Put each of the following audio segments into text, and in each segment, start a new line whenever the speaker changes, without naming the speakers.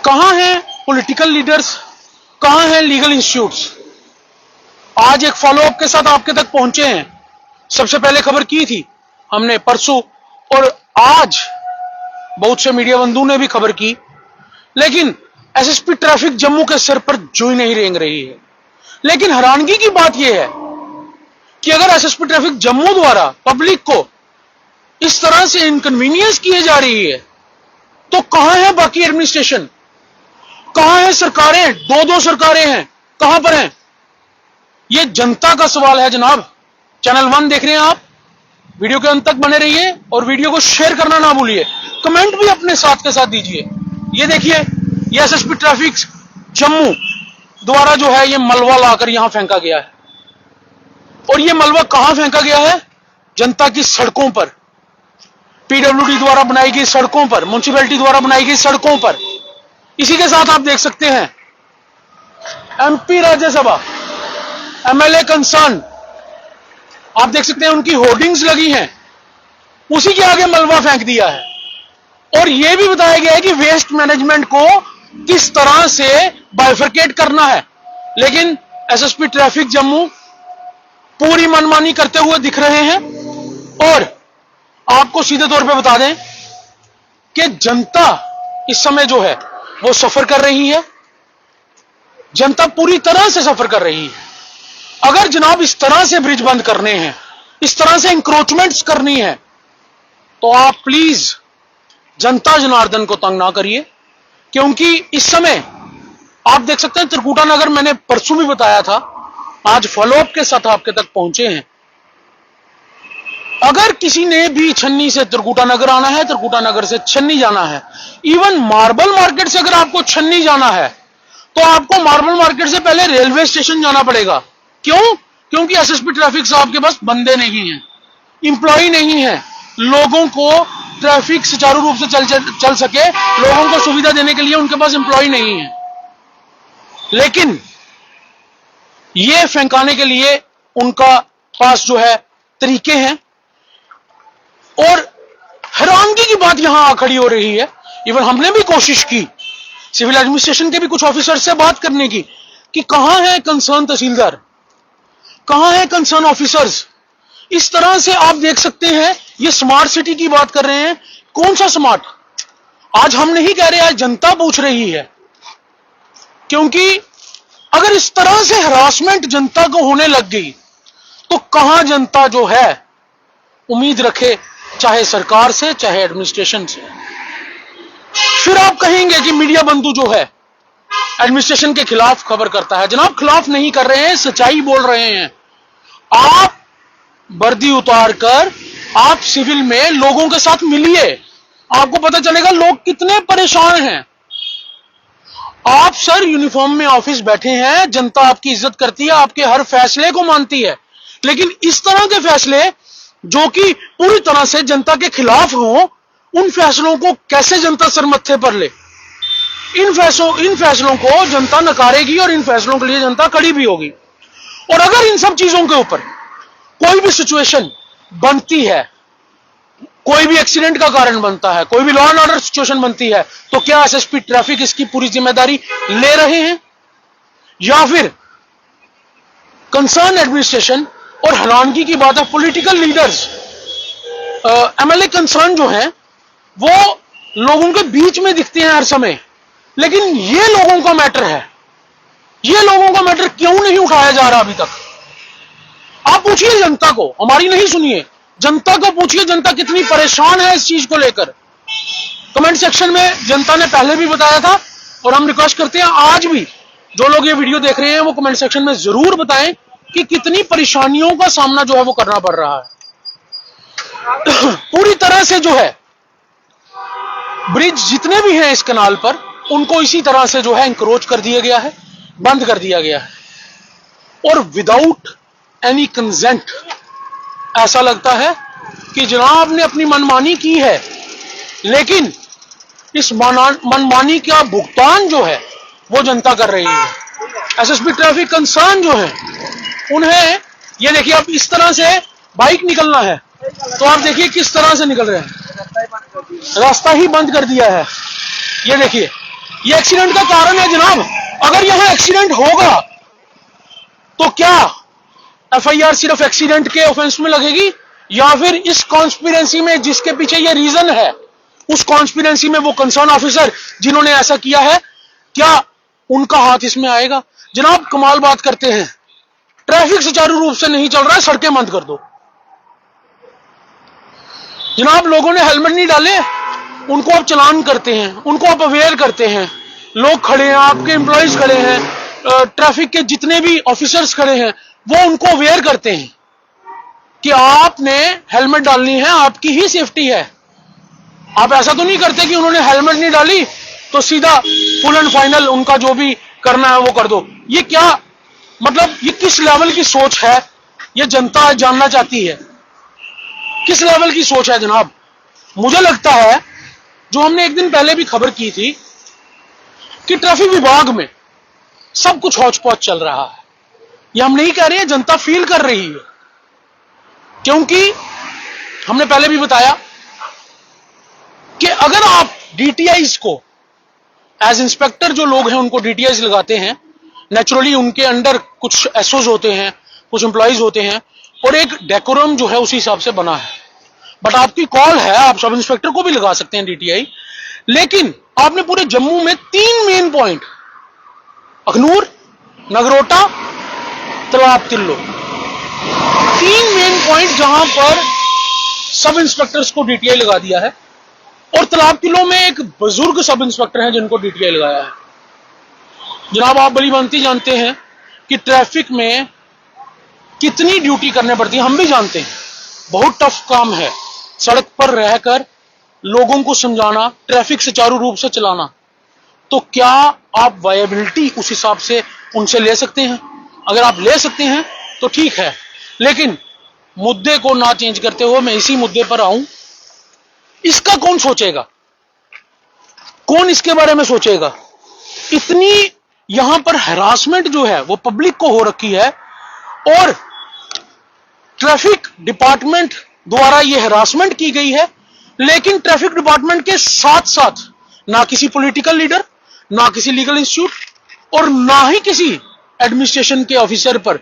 कहां हैं political leaders, कहां हैं लीगल इंस्टीट्यूट्स? आज एक फॉलोअप के साथ आपके तक पहुंचे हैं। सबसे पहले खबर की थी हमने परसों, और आज बहुत से मीडिया बंधु ने भी खबर की, लेकिन एसएसपी ट्रैफिक जम्मू के सिर पर जूं ही नहीं रेंग रही है। लेकिन हैरानगी की बात यह है कि अगर एसएसपी ट्रैफिक जम्मू द्वारा पब्लिक को इस तरह से इनकन्वीनियंस किए जा रही है, तो कहां है बाकी एडमिनिस्ट्रेशन? कहां है सरकारें? दो सरकारें हैं, कहां पर हैं? यह जनता का सवाल है जनाब। चैनल 1 देख रहे हैं आप, वीडियो के अंत तक बने रहिए और वीडियो को शेयर करना ना भूलिए। कमेंट भी अपने साथ के साथ दीजिए। ये देखिए, ये एसएसपी ट्रैफिक जम्मू द्वारा जो है ये मलबा लाकर यहां फेंका गया है, और ये मलबा कहां फेंका गया है? जनता की सड़कों पर, पीडब्ल्यूडी द्वारा बनाई गई सड़कों पर, म्युनिसिपैलिटी द्वारा बनाई गई सड़कों पर। इसी के साथ आप देख सकते हैं एमपी राज्यसभा एमएलए कंसर्न, आप देख सकते हैं उनकी होर्डिंग्स लगी हैं, उसी के आगे मलबा फेंक दिया है। और यह भी बताया गया है कि वेस्ट मैनेजमेंट को किस तरह से बाइफरकेट करना है। लेकिन एसएसपी ट्रैफिक जम्मू पूरी मनमानी करते हुए दिख रहे हैं। और आपको सीधे तौर पे बता दें कि जनता इस समय जो है वो सफर कर रही है, जनता पूरी तरह से सफर कर रही है। अगर जनाब इस तरह से ब्रिज बंद करने हैं, इस तरह से इंक्रोचमेंट्स करनी है, तो आप प्लीज जनता जनार्दन को तंग ना करिए। क्योंकि इस समय आप देख सकते हैं त्रिकुटा नगर, मैंने परसों भी बताया था, आज फॉलोअप के साथ आपके तक पहुंचे हैं। अगर किसी ने भी छन्नी से त्रिकुटा नगर आना है, त्रिकुटा नगर से छन्नी जाना है, इवन मार्बल मार्केट से अगर आपको छन्नी जाना है, तो आपको मार्बल मार्केट से पहले रेलवे स्टेशन जाना पड़ेगा। क्यों? क्योंकि एसएसपी ट्रैफिक साहब के पास बंदे नहीं हैं, इंप्लॉय नहीं है, लोगों को ट्रैफिक सुचारू रूप से चल सके, लोगों को सुविधा देने के लिए उनके पास इंप्लॉय नहीं है। लेकिन ये फेंकाने के लिए उनका पास जो है तरीके हैं। और हैरानगी की बात यहां खड़ी हो रही है, इवन हमने भी कोशिश की सिविल एडमिनिस्ट्रेशन के भी कुछ ऑफिसर से बात करने की कि कहां है कंसर्न तहसीलदार, कहां है कंसर्न ऑफिसर्स। इस तरह से आप देख सकते हैं, ये स्मार्ट सिटी की बात कर रहे हैं। कौन सा स्मार्ट? आज हम नहीं कह रहे, आज जनता पूछ रही है। क्योंकि अगर इस तरह से हरासमेंट जनता को होने लग गई, तो कहां जनता जो है उम्मीद रखे, चाहे सरकार से चाहे एडमिनिस्ट्रेशन से। फिर आप कहेंगे कि मीडिया बंधु जो है एडमिनिस्ट्रेशन के खिलाफ खबर करता है। जनाब खिलाफ नहीं कर रहे हैं, सच्चाई बोल रहे हैं। आप वर्दी उतार कर आप सिविल में लोगों के साथ मिलिए, आपको पता चलेगा लोग कितने परेशान हैं। आप सर यूनिफॉर्म में ऑफिस बैठे हैं, जनता आपकी इज्जत करती है, आपके हर फैसले को मानती है। लेकिन इस तरह के फैसले जो कि पूरी तरह से जनता के खिलाफ हों, उन फैसलों को कैसे जनता सर मत्थे पर ले? इन फैसलों को जनता नकारेगी और इन फैसलों के लिए जनता खड़ी भी होगी। और अगर इन सब चीजों के ऊपर कोई भी सिचुएशन बनती है, कोई भी एक्सीडेंट का कारण बनता है, कोई भी लॉ एंड ऑर्डर सिचुएशन बनती है, तो क्या एसएसपी ट्रैफिक इसकी पूरी जिम्मेदारी ले रहे हैं या फिर कंसर्न एडमिनिस्ट्रेशन? और हैरानगी की बात है, पॉलिटिकल लीडर्स, एमएलए कंसर्न जो हैं वो लोगों के बीच में दिखते हैं हर समय। लेकिन ये लोगों का मैटर है, ये लोगों का मैटर क्यों नहीं उठाया जा रहा अभी तक? आप पूछिए जनता को, हमारी नहीं सुनिए, जनता को पूछिए, जनता कितनी परेशान है इस चीज को लेकर। कमेंट सेक्शन में जनता ने पहले भी बताया था, और हम रिक्वेस्ट करते हैं आज भी जो लोग ये वीडियो देख रहे हैं वो कमेंट सेक्शन में जरूर बताएं कि कितनी परेशानियों का सामना जो है वो करना पड़ रहा है। पूरी तरह से जो है ब्रिज जितने भी हैं इस कनाल पर, उनको इसी तरह से जो है इंक्रोच कर दिया गया है, बंद कर दिया गया है, और विदाउट एनी कंसेंट। ऐसा लगता है कि जनाब ने अपनी मनमानी की है, लेकिन इस मनमानी का भुगतान जो है वो जनता कर रही है। एसएसपी ट्रैफिक कंसर्न जो है उन्हें, ये देखिए अब इस तरह से बाइक निकलना है, तो आप देखिए किस तरह से निकल रहे हैं, रास्ता ही बंद कर दिया है। ये देखिए ये एक्सीडेंट का कारण है जनाब। अगर यहां एक्सीडेंट होगा तो क्या एफआईआर सिर्फ एक्सीडेंट के ऑफेंस में लगेगी, या फिर इस कॉन्स्पिरेंसी में जिसके पीछे ये रीजन है, उस कॉन्स्पिरेंसी में वो कंसर्न ऑफिसर जिन्होंने ऐसा किया है, क्या उनका हाथ इसमें आएगा? जनाब कमाल बात करते हैं, ट्रैफिक सुचारू रूप से नहीं चल रहा है, सड़कें बंद कर दो। जनाब लोगों ने हेलमेट नहीं डाले, उनको आप चलान करते हैं, उनको आप अवेयर करते हैं। लोग खड़े हैं, आपके एम्प्लॉइज खड़े हैं, ट्रैफिक के जितने भी ऑफिसर्स खड़े हैं, वो उनको अवेयर करते हैं कि आपने हेलमेट डालनी है, आपकी ही सेफ्टी है। आप ऐसा तो नहीं करते कि उन्होंने हेलमेट नहीं डाली तो सीधा फुल एंड फाइनल उनका जो भी करना है वो कर दो। ये क्या मतलब, ये किस लेवल की सोच है? ये जनता जानना चाहती है किस लेवल की सोच है जनाब। मुझे लगता है जो हमने एक दिन पहले भी खबर की थी कि ट्रैफिक विभाग में सब कुछ हौच पौच चल रहा है। ये हम नहीं कह रहे हैं, जनता फील कर रही है, क्योंकि हमने पहले भी बताया कि अगर आप डीटीआईज को एज इंस्पेक्टर, जो लोग हैं उनको डीटीआईज लगाते हैं, नेचुरली उनके अंडर कुछ एसओज होते हैं, कुछ एम्प्लॉइज होते हैं, और एक डेकोरम जो है उसी हिसाब से बना है। बट आपकी कॉल है, आप सब इंस्पेक्टर को भी लगा सकते हैं डीटीआई, लेकिन आपने पूरे जम्मू में 3 मेन पॉइंट, अखनूर, नगरोटा, तलाब तिल्लो, 3 मेन पॉइंट जहां पर सब इंस्पेक्टर्स को डीटीआई लगा दिया है, और तलाब तिल्लो में एक बुजुर्ग सब इंस्पेक्टर हैं जिनको डीटीआई लगाया है। जनाब आप भली भांति जानते हैं कि ट्रैफिक में कितनी ड्यूटी करने पड़ती है, हम भी जानते हैं, बहुत टफ काम है सड़क पर रहकर लोगों को समझाना, ट्रैफिक सुचारू रूप से चलाना। तो क्या आप वायबिलिटी उस हिसाब से उनसे ले सकते हैं? अगर आप ले सकते हैं तो ठीक है, लेकिन मुद्दे को ना चेंज करते हुए मैं इसी मुद्दे पर आऊं। इसका कौन सोचेगा? कौन इसके बारे में सोचेगा? इतनी यहां पर हैरासमेंट जो है वो पब्लिक को हो रखी है, और ट्रैफिक डिपार्टमेंट द्वारा ये हैरासमेंट की गई है, लेकिन ट्रैफिक डिपार्टमेंट के साथ साथ ना किसी पॉलिटिकल लीडर, ना किसी लीगल इंस्टीट्यूट, और ना ही किसी एडमिनिस्ट्रेशन के ऑफिसर पर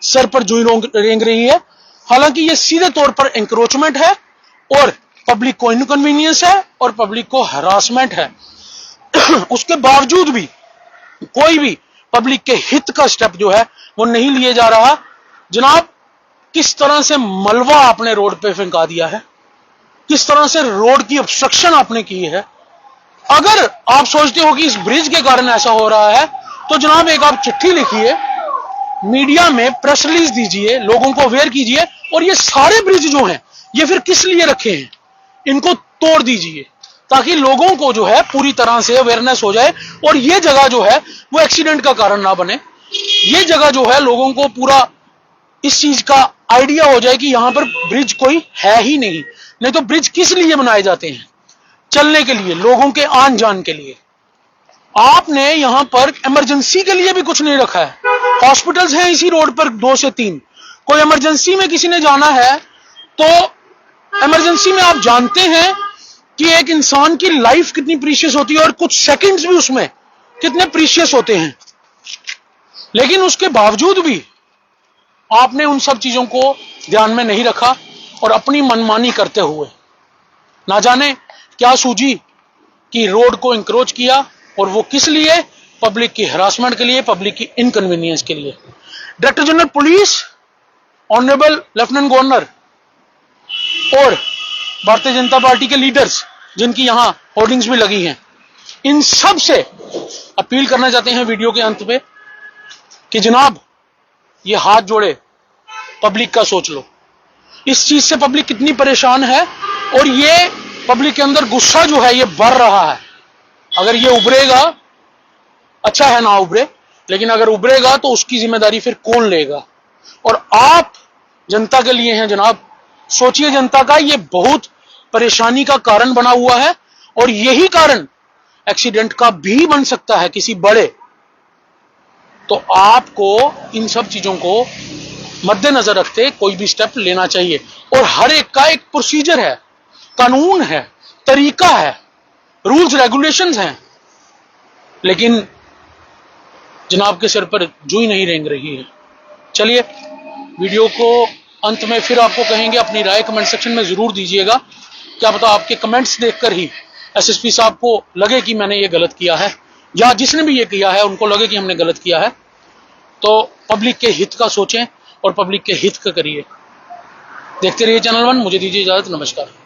सर पर जुई रेंग रही है। हालांकि ये सीधे तौर पर एंक्रोचमेंट है, और पब्लिक को इनकन्वीनियंस है, और पब्लिक को हरासमेंट है। उसके बावजूद भी कोई भी पब्लिक के हित का स्टेप जो है वो नहीं लिए जा रहा। जनाब किस तरह से मलबा आपने रोड पे फेंका दिया है, किस तरह से रोड की ऑब्स्ट्रक्शन आपने की है। अगर आप सोचते हो कि इस ब्रिज के कारण ऐसा हो रहा है, तो जनाब एक आप चिट्ठी लिखिए, मीडिया में प्रेस रिलीज दीजिए, लोगों को अवेयर कीजिए, और ये सारे ब्रिज जो हैं ये फिर किस लिए रखे हैं, इनको तोड़ दीजिए, ताकि लोगों को जो है पूरी तरह से अवेयरनेस हो जाए, और ये जगह जो है वो एक्सीडेंट का कारण ना बने। ये जगह जो है लोगों को पूरा इस चीज का आइडिया हो जाए कि यहां पर ब्रिज कोई है ही नहीं। नहीं तो ब्रिज किस लिए बनाए जाते हैं? चलने के लिए, लोगों के आन जान के लिए। आपने यहां पर इमरजेंसी के लिए भी कुछ नहीं रखा है। हॉस्पिटल्स हैं इसी रोड पर 2 से 3। कोई इमरजेंसी में किसी ने जाना है तो इमरजेंसी में आप जानते हैं कि एक इंसान की लाइफ कितनी प्रीशियस होती है, और कुछ सेकंड्स भी उसमें कितने प्रीशियस होते हैं। लेकिन उसके बावजूद भी आपने उन सब चीजों को ध्यान में नहीं रखा, और अपनी मनमानी करते हुए ना जाने क्या सूझी कि रोड को इंक्रोच किया, और वो किस लिए? पब्लिक की हरासमेंट के लिए, पब्लिक की इनकन्वीनियंस के लिए। Director general police, honourable lieutenant governor, और भारतीय जनता पार्टी के लीडर्स जिनकी यहां होर्डिंग्स भी लगी हैं, इन सब से अपील करना चाहते हैं वीडियो के अंत में कि जनाब ये हाथ जोड़े, पब्लिक का सोच लो। इस चीज से पब्लिक कितनी परेशान है, और ये पब्लिक के अंदर गुस्सा जो है ये बढ़ रहा है। अगर ये उभरेगा, अच्छा है ना उभरे, लेकिन अगर उभरेगा तो उसकी जिम्मेदारी फिर कौन लेगा? और आप जनता के लिए हैं जनाब। सोचिए, जनता का ये बहुत परेशानी का कारण बना हुआ है, और यही कारण एक्सीडेंट का भी बन सकता है किसी बड़े। तो आपको इन सब चीजों को मद्देनजर रखते कोई भी स्टेप लेना चाहिए, और हर एक का एक प्रोसीजर है, कानून है, तरीका है, रूल्स रेगुलेशंस हैं। लेकिन जनाब के सिर पर जू ही नहीं रेंग रही है। चलिए, वीडियो को अंत में फिर आपको कहेंगे, अपनी राय कमेंट सेक्शन में जरूर दीजिएगा। क्या पता आपके कमेंट्स देखकर ही एसएसपी साहब को लगे कि मैंने ये गलत किया है, या जिसने भी ये किया है उनको लगे कि हमने गलत किया है। तो पब्लिक के हित का सोचें और पब्लिक के हित का करिए। देखते रहिए चैनल 1। मुझे दीजिए इजाजत। नमस्कार।